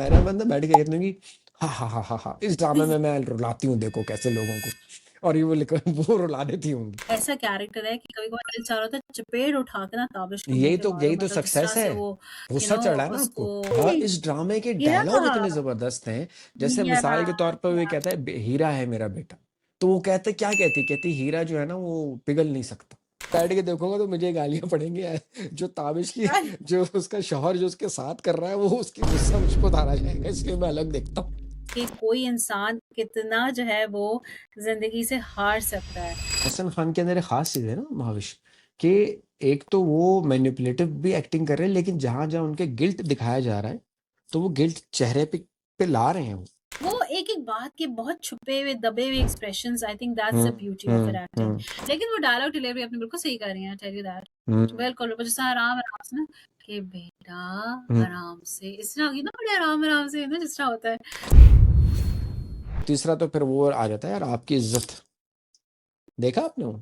मेरा बंदा बैठ के कहते हैं कि हा, इस ड्रामे में मैं रुलाती हूँ, देखो कैसे लोगों को, और ये वो रुला देती होंगी। ऐसा कैरेक्टर है कि कभी-कभार दिल चाह रहा होता है चपेट उठा के ना ताबिश के मुँह यही पे तो मारो, यही तो मतलब जिस तरह सक्सेस है। से वो गुस्सा चढ़ रहा है ना आपको। उसको हाँ, इस ड्रामे के डायलॉग या इतने जबरदस्त हैं। जैसे या मिसाल के तौर पर वो कहता है हीरा है मेरा बेटा, तो वो कहते क्या कहती हीरा जो है ना वो पिघल नहीं सकता। बैठ के देखूंगा तो मुझे गालियां पड़ेंगी यार। जो ताबिश की, जो उसका शौहर जो उसके साथ कर रहा है, वो उसकी गुस्सा मुझको उतारा जाएगा, इसलिए मैं अलग देखता हूँ। कि कोई इंसान कितना जो है वो जिंदगी से हार सकता है। हसन खान के अंदर एक खास चीज है ना महाविश, कि एक तो वो मैनिपुलेटिव भी एक्टिंग कर रहे हैं, लेकिन जहां जहां उनके गिल्ट दिखाया जा रहा है तो वो गिल्ट चेहरे पे ला रहे हैं वो एक एक बात के बहुत छुपे हुए दबे हुए expressions, I think that's the beauty of hmm acting. लेकिन वो डायलॉग डिलीवरी अपने बिल्कुल सही कर रही हैं, टेल यू दैट। बिल्कुल जैसे आराम आराम से ना कि बेटा आराम से, इस तरह की ना, बड़े आराम आराम से ना जिस तरह होता है। तीसरा तो फिर वो आ जाता है यार, आपकी इज्जत। देखा आपने वो?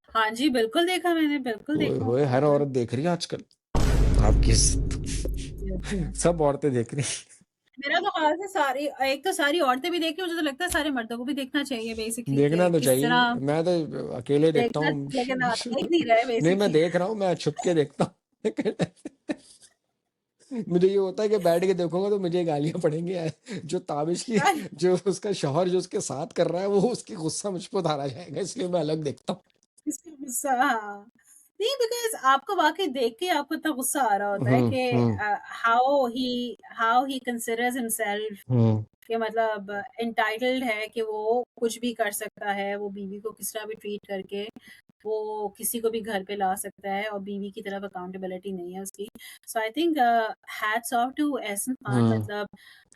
हाँ जी बिल्कुल देखा, मैंने बिल्कुल ओए देखा, होए, हर बिल्कुल। औरत देख रही है आजकल आपकी इज्जत। सब औरतें देख रही मेरा तो ख्याल से सारी, एक तो सारी औरतें भी देख रही हैं, मुझे तो लगता है सारे मर्दों को भी देखना चाहिए हैं। बेसिकली, देखना कि तो किस चाहिए, तरह मैं तो अकेले देखता देखना, हूँ। लेकिन आप देख नहीं रहे नहीं, मैं बेसिकली। देख रहा हूँ, मैं छुप के देखता हूँ। मुझे ये होता है कि बैठ के देखूंगा तो मुझे गालियां पड़ेंगी यार। जो ताबिश की, जो उसका शौहर जो उसके साथ कर रहा है, वो उसकी गुस्सा मुझ पर उतारा जाएगा, इसलिए मैं अलग देखता हूँ। इसका गुस्सा, हाँ। नहीं, बिकॉज़ आपको वाक़ई देख के आपको इतना गुस्सा आ रहा होता है कि hmm how he considers himself, hmm कि मतलब एंटाइटल्ड है कि वो कुछ भी कर सकता है, वो बीवी को किस तरह भी ट्रीट करके वो किसी को भी घर पे ला सकता है, और बीवी की तरफ अकाउंटेबिलिटी नहीं है उसकी। So I think hats off to Ehsan Khan, hmm मतलब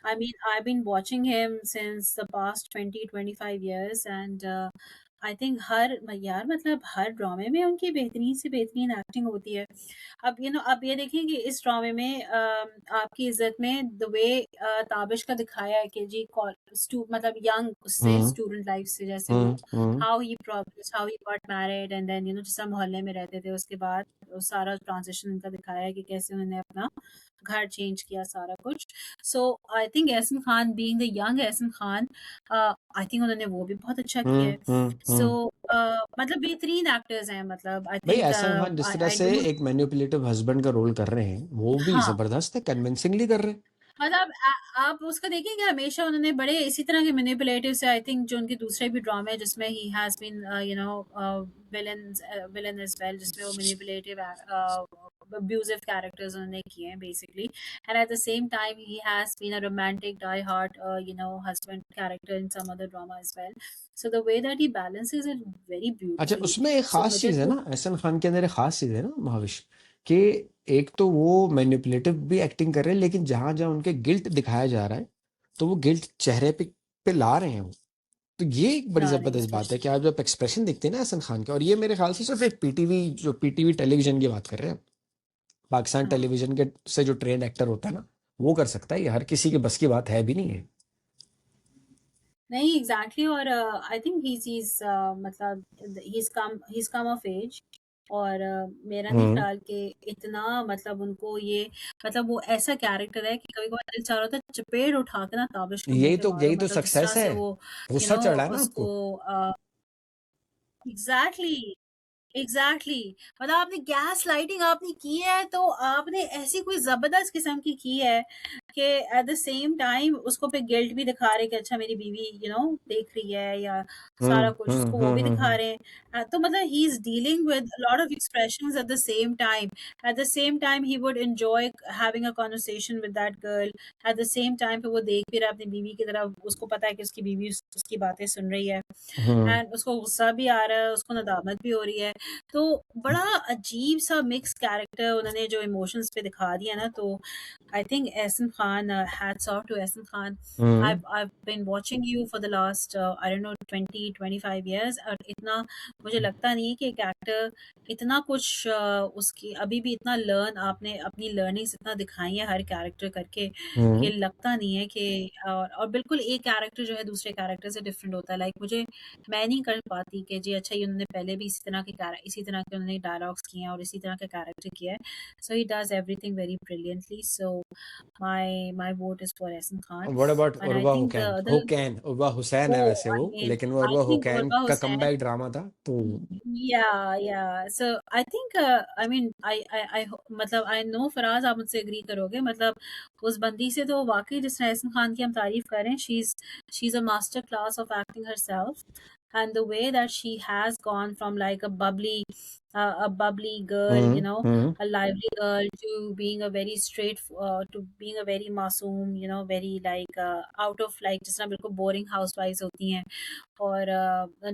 I mean I have been watching him since the past 20-25 years, and I think her यार, मतलब हर ड्रामे में उनकी बेहतरीन से बेहतरीन एक्टिंग होती है। अब अब ये देखिए कि इस ड्रामे में आपकी इज्जत में द वे ताबिश का दिखाया है कि जी मतलब यंग उससे हम्म स्टूडेंट लाइफ से, जैसे वो hmm how he progress, how he got married, and then जिस तरह मोहल्ले में रहते थे, उसके बाद वो सारा ट्रांजिशन उनका दिखाया है कि कैसे उन्होंने अपना घर चेंज किया, सारा कुछ। So I think Ehsan Khan being the young Ehsan Khan, I think उन्होंने वो भी बहुत अच्छा किया है। सो हम्म। मतलब बेहतरीन एक्टर्स हैं, मतलब आई भाई थिंक एहसन खान जिस तरह आई से डोंट, एक मैनिपुलेटिव हस्बैंड का रोल कर रहे हैं, वो भी हाँ, जबरदस्त है, कन्विंसिंगली कर रहे हैं। मतलब आप उसका देखेंगे, हमेशा उन्होंने बड़े इसी तरह के मैनिपुलेटिव से, आई थिंक जो उनके दूसरे भी ड्रामे हैं जिसमें he has been villain as well, जिसमें वो मैनिपुलेटिव अब्यूजिव कैरेक्टर्स उन्होंने किए हैं basically, and at the same time he has been a romantic die hard husband character in some other drama as well. So the way that he balances it very अच्छा, beautifully. उसमें एक सो खास मुझे चीज है तो, ना, एहसन खान के अंदर एक खास चीज है ना महाविश, कि एक तो वो मैनिपुलेटिव भी एक्टिंग कर रहे हैं, लेकिन जहां जहां उनके गिल्ट दिखाया जा रहा है तो वो गिल्ट चेहरे पे ला रहे हैं वो। तो ये एक बड़ी ला रहे हैं जबरदस्त बात है एक्सप्रेशन। कि आप जब एक्सप्रेशन देखते हैं ना एहसन खान के, और ये मेरे ख्याल से सिर्फ एक पीटीवी, जो पीटीवी टेलीविजन की बात कर रहे हैं, पाकिस्तान हाँ, टेलीविजन के से जो ट्रेंड एक्टर होता है ना, वो कर सकता है, ये हर किसी के बस की बात है भी नहीं है। नहीं एग्जैक्टली, और आई थिंक ही मतलब he is come of age, और मेरा नहीं हम्म ख्याल कि इतना, मतलब उनको ये, मतलब वो ऐसा कैरेक्टर है कि कभी कभार दिल चाह रहा होता है चपेट उठा के ना ताबिश के मुंह पे मारो, यही तो मतलब जिस तरह सक्सेस है। से वो गुस्सा चढ़ रहा है ना उसको आपको। एग्जैक्टली, मतलब आपने गैस लाइटिंग आपने की है, तो आपने ऐसी कोई जबरदस्त किस्म की है कि एट द सेम टाइम उसको पे गिल्ट भी दिखा रहे कि अच्छा मेरी बीवी देख रही है, या सारा कुछ उसको वो भी दिखा हम्म। रहे हैं। तो मतलब he is dealing with lot of expressions eight the same time. Eight the same time he would enjoy having a conversation with that girl. Eight the same time पे वो देख भी रहा है अपनी बीवी की तरफ, उसको पता है कि उसकी बीवी उसकी बातें सुन रही है, हम्म एंड उसको गुस्सा भी आ रहा है, उसको नदामत भी हो रही है। तो बड़ा अजीब सा मिक्स कैरेक्टर उन्होंने जो इमोशंस पे दिखा दिया ना, तो I think Ehsan Khan, hats off to Ehsan Khan. Hmm I've been watching you for the last I don't know 20-25 years, और इतना मुझे लगता नहीं है कि एक एक्टर इतना कुछ उसकी अभी भी इतना लर्न, आपने अपनी लर्निंग्स इतना दिखाई है हर कैरेक्टर करके, कि हम्म लगता नहीं है कि और बिल्कुल एक कैरेक्टर जो है दूसरे कैरेक्टर से डिफरेंट होता है। लाइक मुझे, मैं नहीं कर पाती कि जी अच्छा, ये उन्होंने पहले भी इसी तरह के उन्होंने डायलॉग्स किए हैं और इसी तरह का कैरेक्टर किया है। So he does everything very brilliantly. So so my vote is for Ehsan Khan. What about And I Urwa think the Hocane other, Hocane Urwa Hussain है oh, वैसे I वो, mean, लेकिन वो I Urwa think Hussain Urva का Hussain, कमबैक ड्रामा था तो yeah. So I think, I mean, मतलब I know Faraz आप मुझसे एग्री करोगे, मतलब उस बंदी से तो वाकई जिस तरह एहसन खान की हम तारीफ करें, she's a master class of acting herself, and the way that she has gone from like a bubbly girl, you know, hmm. a lively girl, to being a very to being a very masoom, you know, very like out of like जिस तरह बिल्कुल boring housewives होती हैं, और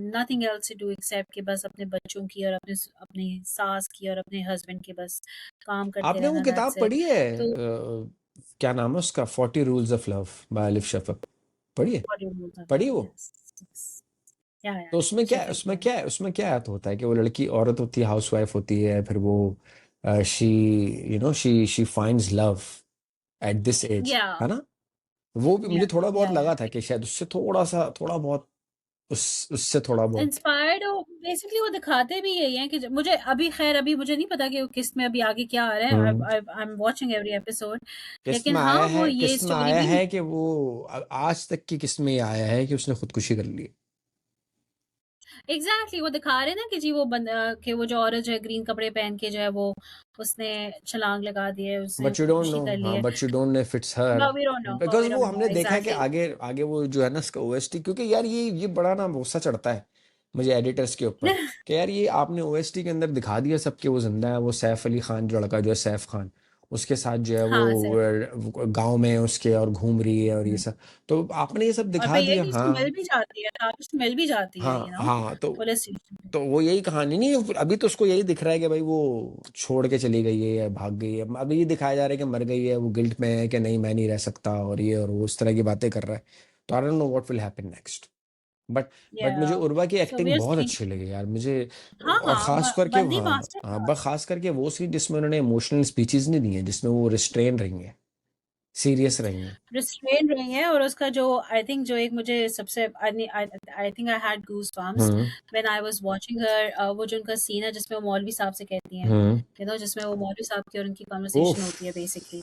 nothing else to do except कि बस अपने बच्चों की और अपनी सास की और अपने हस्बैंड के बस काम करते आपने वो रहना, किताब दैट्स इट। पढ़ी है तो क्या नाम है उसका, 40 रूल्स ऑफ लव बाय अलिफ शफक, पढ़ी है? व्हाट यू बोल सकते पढ़ी हो, वो? यस, या तो उसमें क्या शिफ्ट उसमें है, क्या उसमें क्या होता है कि वो लड़की औरत होती है, हाउसवाइफ होती है, फिर वो she she finds love at this age, या है ना? वो भी मुझे थोड़ा बहुत या लगा था कि शायद उससे थोड़ा बहुत उससे थोड़ा बहुत इंस्पायर्ड हो, बेसिकली वो दिखाते भी यही हैं कि मुझे अभी, खैर अभी मुझे नहीं पता कि वो किस में अभी आगे क्या आ रहा है, hmm. I am watching every episode, किस्त लेकिन में हाँ आया वो है, ये किस्त में स्टोरी आया भी, है कि वो आज तक की किस्त में ये आया है कि उसने खुदकुशी कर ली। एग्जैक्टली वो दिखा रहे हैं ना कि जी वो कि वो जो औरत जो है ग्रीन कपड़े पहन के जो है वो उसने छलांग लगा दी है, उसने बट यू डोंट नो, खुदकुशी कर ली हाँ, है। But you don't know if it's her, But we don't know, but because we वो don't know हमने देखा है कि exactly. आगे आगे वो जो है ना इसका ओएसटी, क्योंकि यार ये बड़ा ना गुस्सा चढ़ता है मुझे एडिटर्स के ऊपर कि यार ये आपने ओएसटी के अंदर दिखा दिया सबके वो जिंदा है, वो सैफ अली खान जो लड़का जो है सैफ खान, उसके साथ जो है हाँ सर। वो गांव में उसके और घूम रही है और ये सब, तो आपने ये सब और दिखा भैया दिया। की हाँ स्मेल भी जाती है, ताबिश स्मेल भी जाती है, हाँ यू नो, हाँ, पुलिस स्टेशन पे। तो वो यही कहानी नहीं है, अभी तो उसको यही दिख रहा है कि भाई वो छोड़ के चली गई है या भाग गई है, अभी ये दिखाया जा रहा है कि मर गई है, वो गिल्ट में है कि नहीं मैं नहीं रह सकता और ये और वो, उस तरह की बातें कर रहा है। तो I don't know what will happen next, but मुझे या उर्वा की सो वी एक्टिंग आर बहुत सीइंग, अच्छी लगी यार मुझे। हाँ और खास करके बंदी हाँ मास्टर हाँ, क्लास, बस खास करके वो सीन जिसमें उन्होंने इमोशनल स्पीचेस नहीं दी हैं, जिसमें वो रिस्ट्रेन रही हैं, सीरियस रही हैं। रिस्ट्रेन रही है, और उसका जो आई थिंक जो एक मुझे सबसे I think I had goose bumps hmm when I was watching her, वो जो उनका सीन है जिसमें वो मौलवी साहब से कहती हैं, हम्म। यू नो, जिसमें वो मौलवी साहब की और उनकी कन्वर्सेशन उफ। होती है बेसिकली,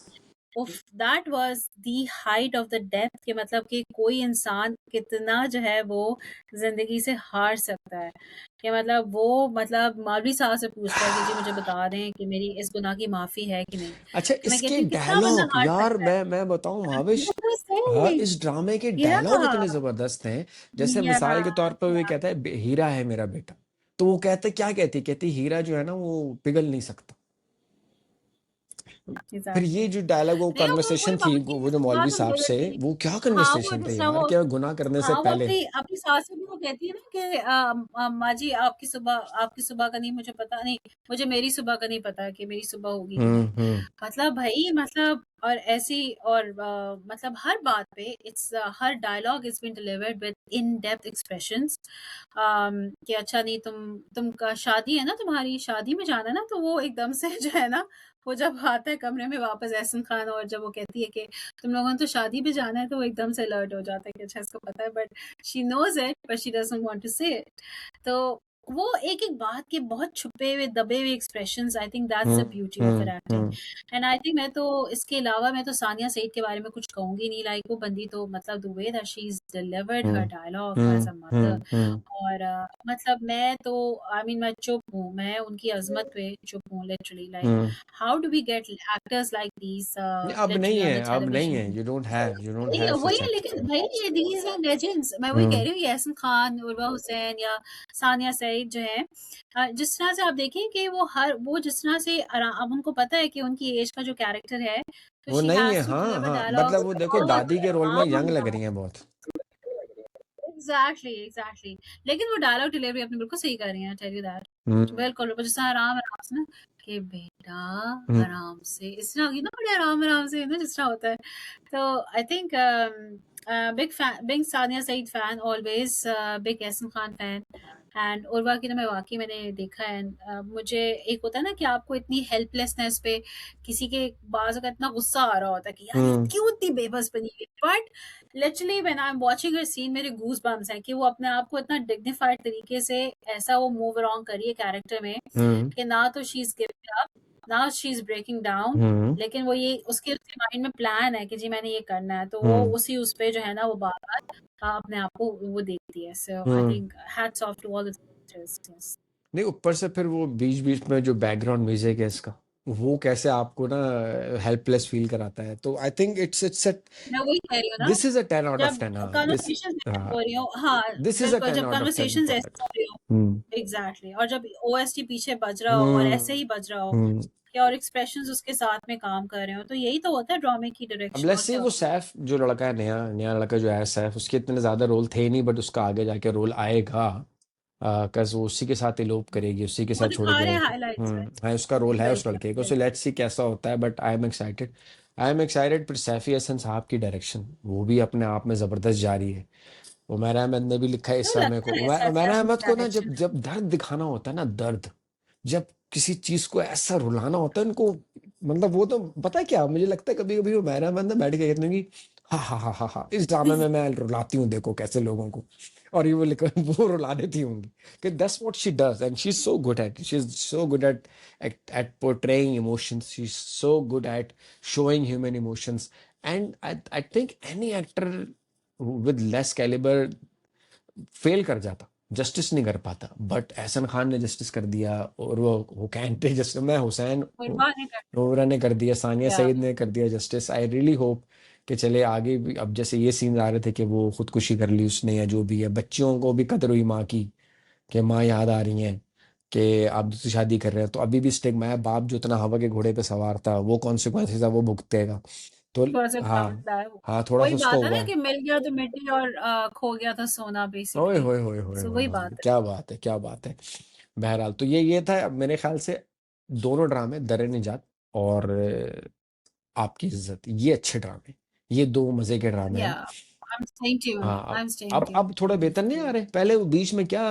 उफ, that was the height of the depth, के मतलब कि कोई इंसान कितना जो है वो जिंदगी से हार सकता है, कि मतलब वो मतलब मौलवी साहब से पूछता है कि जी मुझे बता दें कि मेरी इस गुनाह की माफी है कि नहीं, अच्छा, तो मैं इसके कहती हूँ कितना बंदा डायलॉग हार यार, सकता है। मैं बताऊं भाविश, What was हाँ, saying? इस ड्रामे के Yeah, डायलॉग इतने जबरदस्त हैं। जैसे yeah, मिसाल के तौर पर वो yeah, कहता है हीरा है मेरा बेटा, तो वो कहते क्या कहती हीरा जो है ना वो पिघल नहीं सकता। फिर ये exactly. जो डायलॉग, वो नहीं वो कन्वर्सेशन वही थी बात है वो जो कि मौलवी बात हम साहब बोल से, रहे थे। वो क्या हाँ वो कन्वर्सेशन थे जिस तरह यार, वो, क्या गुनाह करने से हाँ वो पहले। अपनी अपनी सास से भी वो कहती है ना कि माँ जी आपकी सुबह का नहीं मुझे पता नहीं, मुझे मेरी सुबह का नहीं पता कि मेरी सुबह होगी कि नहीं, हम्म। मतलब भाई मतलब, और ऐसी, और मतलब हर बात पे इट्स हर dialogue is been delivered with in depth expressions, कि अच्छा नहीं तुम का शादी है ना, तुम्हारी शादी में जाना है ना, तो वो एकदम से जो है ना, वो जब आता है कमरे में वापस एहसन खान, और जब वो कहती है कि तुम लोगों ने तो शादी पे जाना है, तो वो एकदम से अलर्ट हो जाता है कि अच्छा इसको पता है, but she knows it but she doesn't want to say it. तो वो एक एक बात के बहुत छुपे हुए दबे हुए expressions, I think that's the beauty of her acting. Hmm. And I think मैं तो इसके अलावा मैं तो सानिया सईद के बारे में कुछ कहूंगी नहीं, लाइक वो बंदी तो मतलब the way that she is delivered हर डायलॉग एज अ मदर, और मतलब मैं तो आई मीन मैं चुप हूँ, मैं उनकी अजमत पे चुप हूँ literally, like hmm. How do we get actors like these अब नहीं लिटरली ऑन है, द अब नहीं टेलीविजन। है, यू डोंट हैव वही सच है, एक्टर। लेकिन भाई ये दीज आर लेजेंड्स, मैं वही कह रही हूँ, ये एहसन खान, उर्वा हुसैन या सानिया सईद जो है, जिस तरह से आप देखें कि वो जिस तरह से अब उनको पता है कि उनकी एज का जो कैरेक्टर है, तो वो शी नहीं है, हैज टू हाँ डिलीवर हाँ, मतलब डायलॉग्स वो देखो बहुत दादी के रोल में यंग लग calm। रही हैं बहुत। एग्जैक्टली एग्जैक्टली, लेकिन वो डायलॉग डिलीवरी अपने बिल्कुल सही कर रही हैं, टेल यू दैट, हम्म बिल्कुल बिल्कुल, जिस तरह आराम आराम से ना, कि बेटा हम्म। आराम से, इस तरह की ना, बड़े आराम आराम से ना जिस तरह होता है। तो I think big Sania Saeed fan always, big Ahsan Khan fan, and Urwa की तो मैं वाकई मैंने देखा है, मुझे एक होता है ना कि आपको इतनी हेल्पलेसनेस पे किसी के बाजू का इतना गुस्सा आ रहा होता है कि यार ये हम्म क्यों इतनी बेबस बनी है, but literally when I am watching हर सीन मेरे गूज बम्स हैं कि वो अपने आप को इतना डिग्निफाइड तरीके से ऐसा वो मूव अराउंड करी है कैरेक्टर में, हम्म। कि ना तो she is giving up, now she is breaking down. Hmm लेकिन वो ये उसके उसके माइंड में प्लान है कि जी मैंने ये करना है, तो वो हम्म उसी उस पे जो है ना वो बार बार अपने आप को वो देखती है। So I hmm think hats off to all the sisters। नहीं, ऊपर से फिर वो बीच बीच में जो बैकग्राउंड म्यूजिक है इसका, वो कैसे आपको ना हेल्पलेस फील कराता है। तो आई थिंक इट्स अ मैं वही कह रही हूँ ना, this is a 10 out of जब 10। हाँ दिस, कन्वर्सेशंस ऐसे हाँ हो रही हो, हाँ दिस इज अ बिल्कुल, 10 जब आउट ऑफ 10 कन्वर्सेशंस ऐसे प्रोडक्ट। हो रही हो, हम्म एग्जैक्टली, और जब ओएसटी पीछे बज रहा हो और ऐसे हम्म ही बज रहा हो, हम्म या और एक्सप्रेशंस उसके साथ में काम कर रहे हो, तो यही तो होता है ड्रामे की अब डायरेक्शन, लेट्स और से क्या वो होता है। सैफ जो लड़का है, नया नया लड़का जो है सैफ, उसके इतने ज्यादा रोल थे नहीं, बट उसका आगे जाके रोल आएगा। कस वो उसी के साथ इलोप करेगी, उसी के वो साथ छोड़ दिखा के रहे हैं आएगी। हाइलाइट्स में। हाँ, उसका रोल है उस बिल्कुल लड़के को, सो बिल्कुल। लेट्स सी कैसा होता है, बट आई एम एक्साइटेड। फिर सैफी हसन साहब की डायरेक्शन वो भी अपने आप में जबरदस्त जा रही है। उमर अहमद ने भी लिखा है इस तो समय को, लगता है उमर सैफ अहमद को ना डायरेक्शन जब जब दर्द दिखाना होता है ना, दर्द, जब किसी चीज को ऐसा रुलाना होता है उनको, मतलब वो तो पता है क्या, मुझे लगता है कभी कभी वो उमर अहमद ना बैठ के कहते हैं कि हा हा हा हा हा, इस ड्रामे में मैं रुलाती हूँ, देखो कैसे लोगों को। और ये वो लिख वो रुला देती होंगी, कि that's what she does and she is so good at, she is so good at portraying emotions, she is so good at showing human emotions. And I think any actor with less caliber fail कर जाता, justice नहीं कर पाता, but Ehsan Khan ने justice कर दिया, और वो कहते जस्टिस में हुसैन कुर्बान नहीं कर नोरा ने कर दिया, सानिया क्या। सईद ने कर दिया जस्टिस। आई रियली होप कि चले आगे भी। अब जैसे ये सीन आ रहे थे कि वो खुदकुशी कर ली उसने, या जो भी है, बच्चियों को भी कदर हुई माँ की, कि माँ याद आ रही हैं, कि आप दूसरी शादी कर रहे हैं, तो अभी भी स्टिग्मा है, बाप जो इतना हवा के घोड़े पे सवार था वो कॉन्सिक्वेंसेस है वो भुगतेगा। तो थोड़ा सा हाँ, कांपता है वो। हाँ थोड़ा सा वही उसको बात है हुआ ना है। कि मिल गया तो मिट्टी, और खो गया था सोना ओए बेसिकली। होए होए होए सो होए वही होए, बात है। क्या बात है, क्या बात है। बहरहाल तो ये था अब मेरे ख्याल से, दोनों ड्रामे दर निजात और आपकी इज्जत, ये अच्छे ड्रामे, ये दो मजे के ड्रामे या हैं। आई एम स्टेइंग ट्यून्ड, हाँ, आई एम स्टेइंग अब ट्यून्ड थोड़ा टू बेहतर नहीं टू आ रहे, पहले वो बीच में क्या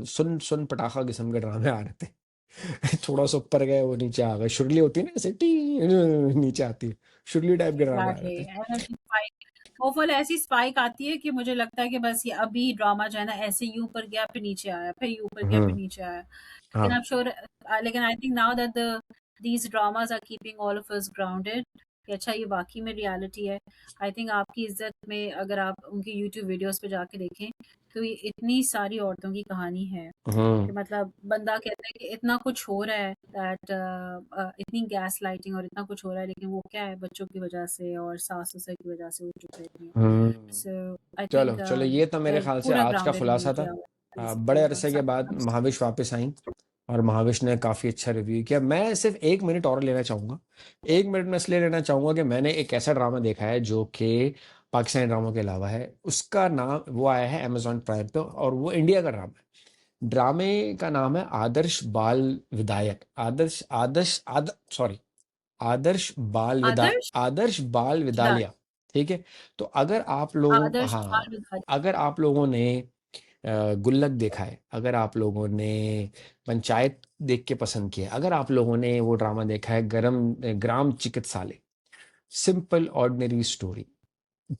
सुन सुन पटाखा किस्म के ड्रामे आ रहे थे। थोड़ा सा ऊपर गए, वो नीचे आ गए, शुरली होती है ना ऐसे टी, नीचे आती है, शुरली टाइप के ड्रामे आ रहे एग्जैक्टली। थे। एनर्जी स्पाइक, वो फुल ऐसी स्पाइक आती है कि मुझे लगता है कि बस ये अभी ड्रामा जो है ना ऐसे ही ऊपर गया फिर नीचे आया, फिर ये ऊपर गया फिर हम्म नीचे आया। लेकिन हाँ I'm sure, लेकिन I think now that the these dramas are keeping all of us grounded, कि अच्छा ये वाकई में रियलिटी है। आई थिंक आपकी इज्जत में अगर आप उनकी यूट्यूब वीडियोस पे जाके देखें, तो ये इतनी सारी औरतों की कहानी है हम्म कि मतलब बंदा कहता है कि इतना कुछ हो रहा है, दैट इतनी गैस लाइटिंग और इतना कुछ हो रहा है, लेकिन वो क्या है, बच्चों की वजह से और सास ससुर की वजह से वो चुप रहती है। हम्म सो आई चलो थिंक चलो, ये तो मेरे ख्याल से पूरा आज का ग्राउंडेड रिव्यू खुलासा था। किया हुआ है इस बड़े सीरीज का। अरसे के बाद महाविश वापस आई, और महाविश ने काफ़ी अच्छा रिव्यू किया। मैं सिर्फ 1 मिनट और लेना चाहूँगा। 1 मिनट में इसलिए लेना चाहूँगा कि मैंने एक ऐसा ड्रामा देखा है जो कि पाकिस्तानी ड्रामों के अलावा है, उसका नाम वो आया है अमेजॉन प्राइम पे, और वो इंडिया का ड्रामा है। ड्रामे का नाम है आदर्श बाल विधायक, आदर्श आदर्श सॉरी, आदर्श आदर्श बाल विदाई, विद्यालय। ठीक है। तो अगर आप लोगों, आदर्श हाँ, बाल विदाई। अगर आप लोगों ने गुल्लक देखा है, अगर आप लोगों ने पंचायत देख के पसंद किया, अगर आप लोगों ने वो ड्रामा देखा है ग्राम चिकित्सालय, सिंपल ऑर्डिनरी स्टोरी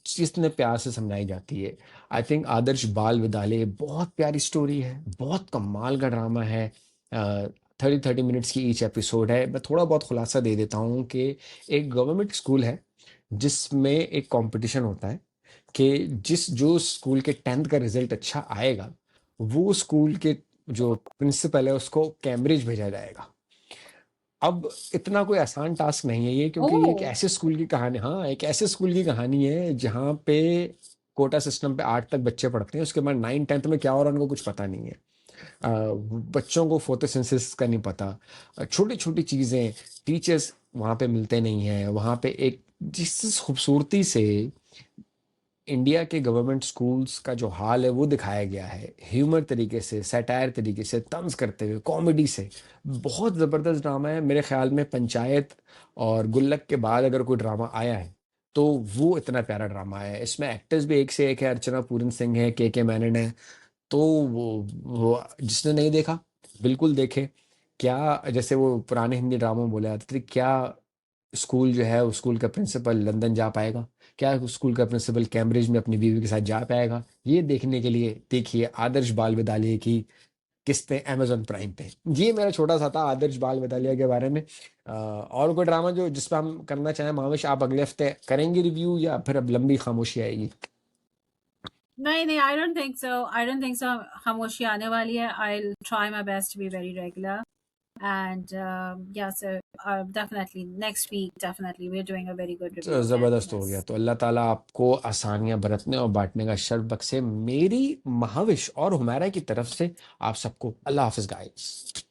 जिसने प्यार से समझाई जाती है, आई थिंक आदर्श बाल विद्यालय बहुत प्यारी स्टोरी है, बहुत कमाल का ड्रामा है। 30-30 मिनट्स की ईच एपिसोड है। मैं थोड़ा बहुत खुलासा दे देता हूँ कि एक गवर्नमेंट स्कूल है जिसमें एक कंपटीशन होता है, कि जो स्कूल के 10th का रिजल्ट अच्छा आएगा, वो स्कूल के जो प्रिंसिपल है उसको कैम्ब्रिज भेजा जाएगा। अब इतना कोई आसान टास्क नहीं है ये, क्योंकि ये एक ओह! ऐसे स्कूल की कहानी, हाँ एक ऐसे स्कूल की कहानी है जहाँ पे कोटा सिस्टम पे 8 तक बच्चे पढ़ते हैं, उसके बाद 9-10th में क्या हो रहा है उनको कुछ पता नहीं है। बच्चों को फोटोसिंथेसिस का नहीं पता, छोटी छोटी चीज़ें, टीचर्स वहाँ पे मिलते नहीं हैं, वहाँ पे एक जिस खूबसूरती से इंडिया के गवर्नमेंट स्कूल्स का जो हाल है वो दिखाया गया है, ह्यूमर तरीके से, सैटायर तरीके से, तंज करते हुए, कॉमेडी से, बहुत ज़बरदस्त ड्रामा है। मेरे ख्याल में पंचायत और गुल्लक के बाद अगर कोई ड्रामा आया है तो वो इतना प्यारा ड्रामा है। इसमें एक्टर्स भी एक से एक है, अर्चना पूरन सिंह है, के मैनन है। तो वो जिसने नहीं देखा बिल्कुल देखे। क्या जैसे वो पुराने हिंदी ड्रामों में बोला जाता था, क्या स्कूल जो है उस स्कूल का प्रिंसिपल लंदन जा पाएगा, क्या उस स्कूल का प्रिंसिपल कैम्ब्रिज में अपनी बीवी के साथ जा पाएगा, ये देखने के लिए देखिए आदर्श बाल विद्यालय की किस्तें अमेजोन प्राइम पे। ये मेरा छोटा सा था आदर्श बाल विद्यालय के बारे में। और कोई ड्रामा जो जिस पे हम करना चाहें महाविश, आप अगले हफ्ते करेंगे रिव्यू या फिर अब लंबी खामोशी आएगी? नहीं नहीं, आई डोंट थिंक सो खामोशी आने वाली है। I will try my best to be very regular and yeah so definitely next week definitely we are doing a very good तो रिव्यू अगेन। ज़बरदस्त हो गया। यस, तो अल्लाह ताला आपको आसानियां बरतने और बांटने का शर्फ बख्शे। मेरी महाविश और हुमैरा की तरफ से आप सबको अल्लाह हाफिज गाइस।